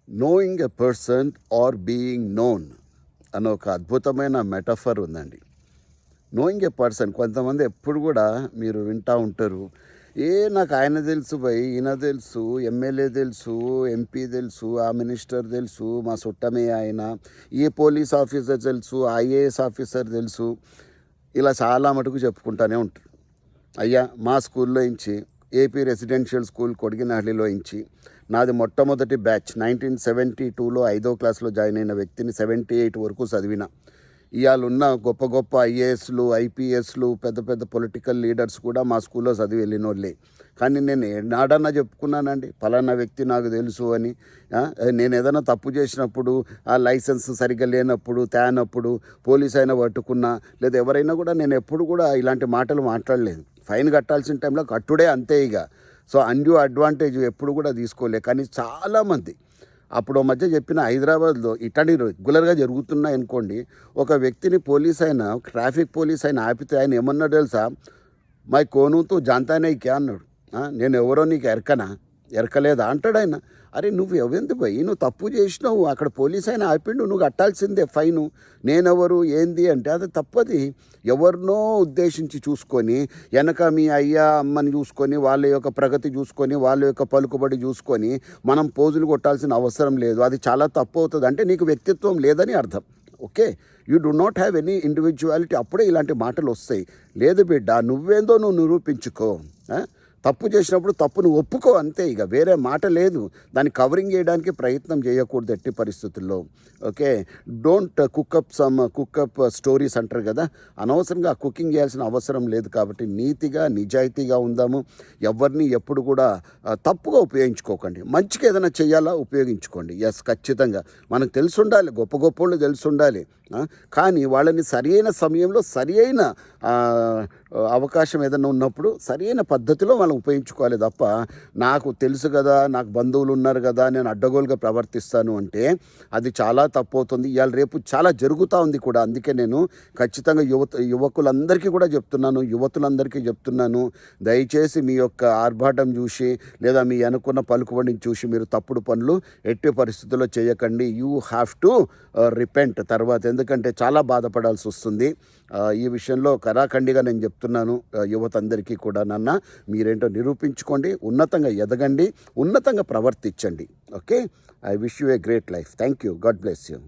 Knowing a person are being known అనే ఒక అద్భుతమైన మెటఫర్ ఉందండి. నోయింగ్ ఎ పర్సన్, కొంతమంది ఎప్పుడు కూడా మీరు వింటూ ఉంటారు, నాకు ఆయన తెలుసు భయ్, ఈయన తెలుసు, ఎమ్మెల్యే తెలుసు, ఎంపీ తెలుసు, ఆ మినిస్టర్ తెలుసు, మా చుట్టమే ఆయన, ఈ పోలీస్ ఆఫీసర్ తెలుసు, ఐఏఎస్ ఆఫీసర్ తెలుసు, ఇలా చాలా మటుకు చెప్పుకుంటూనే ఉంటారు. అయ్యా, మా స్కూల్లో ఇంచి ఏపీ రెసిడెన్షియల్ స్కూల్ కొడిగినహಳ್ಳಿలో ఇంచి నాది మొట్టమొదటి బ్యాచ్ 1972లో 5వ క్లాస్లో జాయిన్ అయిన వ్యక్తిని 78 వరకు చదివిన. ఇవాళ గొప్ప గొప్ప ఐఏఎస్లు, ఐపీఎస్లు, పెద్ద పెద్ద పొలిటికల్ లీడర్స్ కూడా మా స్కూల్లో చదివి వెళ్ళిన వాళ్ళే. కానీ నేను ఏనాడన్నా చెప్పుకున్నానండి పలానా వ్యక్తి నాకు తెలుసు అని? నేను ఏదైనా తప్పు చేసినప్పుడు, ఆ లైసెన్స్ సరిగ్గా లేనప్పుడు, తేనప్పుడు, పోలీస్ అయినా పట్టుకున్నా, లేదా ఎవరైనా కూడా నేను ఎప్పుడు కూడా ఇలాంటి మాటలు మాట్లాడలేదు. ఫైన్ కట్టాల్సిన టైంలో కట్టుడే, అంతే. ఇక సో అన్డ్యూ అడ్వాంటేజ్ ఎప్పుడు కూడా తీసుకోలే. కానీ చాలామంది అప్పుడు మధ్య చెప్పిన హైదరాబాద్లో ఇట్లాంటి రెగ్యులర్గా జరుగుతున్నాయి అనుకోండి. ఒక వ్యక్తిని పోలీస్ అయినా, ట్రాఫిక్ పోలీస్ అయినా ఆపితే ఆయన ఏమన్నాడు తెలుసా? మై కోనుతో జాంతానే క్యా అన్నాడు. నేను ఎవరో నీకు ఎరకలేదా అంటాడు ఆయన. అరే నువ్వు ఎవెందు పోయి, నువ్వు తప్పు చేసినావు, అక్కడ పోలీస్ అయినా ఆపిండు, నువ్వు కట్టాల్సిందే ఫైను. నేనెవరు ఏంది అంటే అది తప్పది. ఎవరినో ఉద్దేశించి చూసుకొని, వెనక మీ అయ్యా అమ్మని చూసుకొని, వాళ్ళ యొక్క ప్రగతి చూసుకొని, వాళ్ళ యొక్క పలుకుబడి చూసుకొని మనం పోజులు కొట్టాల్సిన అవసరం లేదు. అది చాలా తప్పు అవుతుంది. అంటే నీకు వ్యక్తిత్వం లేదని అర్థం. Okay, you do not have any individuality. అప్పుడే ఇలాంటి మాటలు వస్తాయి. లేదు బిడ్డ, నువ్వేందో నువ్వు నిరూపించుకో. తప్పు చేసినప్పుడు తప్పును ఒప్పుకో, అంతే. ఇక వేరే మాట లేదు. దాన్ని కవరింగ్ చేయడానికి ప్రయత్నం చేయకూడదు ఎట్టి పరిస్థితుల్లో. ఓకే, డోంట్ కుకప్ స్టోరీస్ అంటారు కదా, అనవసరంగా కుకింగ్ చేయాల్సిన అవసరం లేదు. కాబట్టి నీతిగా నిజాయితీగా ఉందాము. ఎవరిని ఎప్పుడు కూడా తప్పుగా ఉపయోగించుకోకండి. మంచిగా ఏదైనా చేయాలా ఉపయోగించుకోండి. ఎస్, ఖచ్చితంగా మనకు తెలిసి ఉండాలి, గొప్ప గొప్పోళ్ళు తెలిసి ఉండాలి. కానీ వాళ్ళని సరియైన సమయంలో సరియైన అవకాశం ఏదైనా ఉన్నప్పుడు సరైన పద్ధతిలో మనం ఉపయోగించుకోవాలి తప్ప, నాకు తెలుసు కదా, నాకు బంధువులు ఉన్నారు కదా, నేను అడ్డగోలుగా ప్రవర్తిస్తాను అంటే అది చాలా తప్పు అవుతుంది. ఇవాళ రేపు చాలా జరుగుతూ ఉంది కూడా. అందుకే నేను ఖచ్చితంగా యువకులందరికీ కూడా చెప్తున్నాను, యువతులందరికీ చెప్తున్నాను, దయచేసి మీ యొక్క ఆర్భాటం చూసి లేదా మీ అనుకున్న పలుకుబడిని చూసి మీరు తప్పుడు పనులు ఎట్టి పరిస్థితుల్లో చేయకండి. యూ హ్యావ్ టు రిపెంట్ తర్వాత, ఎందుకంటే చాలా బాధపడాల్సి వస్తుంది. ఈ విషయంలో కరాఖండిగా నేను చెప్తున్నాను యువత అందరికీ కూడా, నాన్న మీరేంటో నిరూపించుకోండి, ఉన్నతంగా ఎదగండి, ఉన్నతంగా ప్రవర్తించండి. Okay, I wish you a great life. Thank you. God bless you.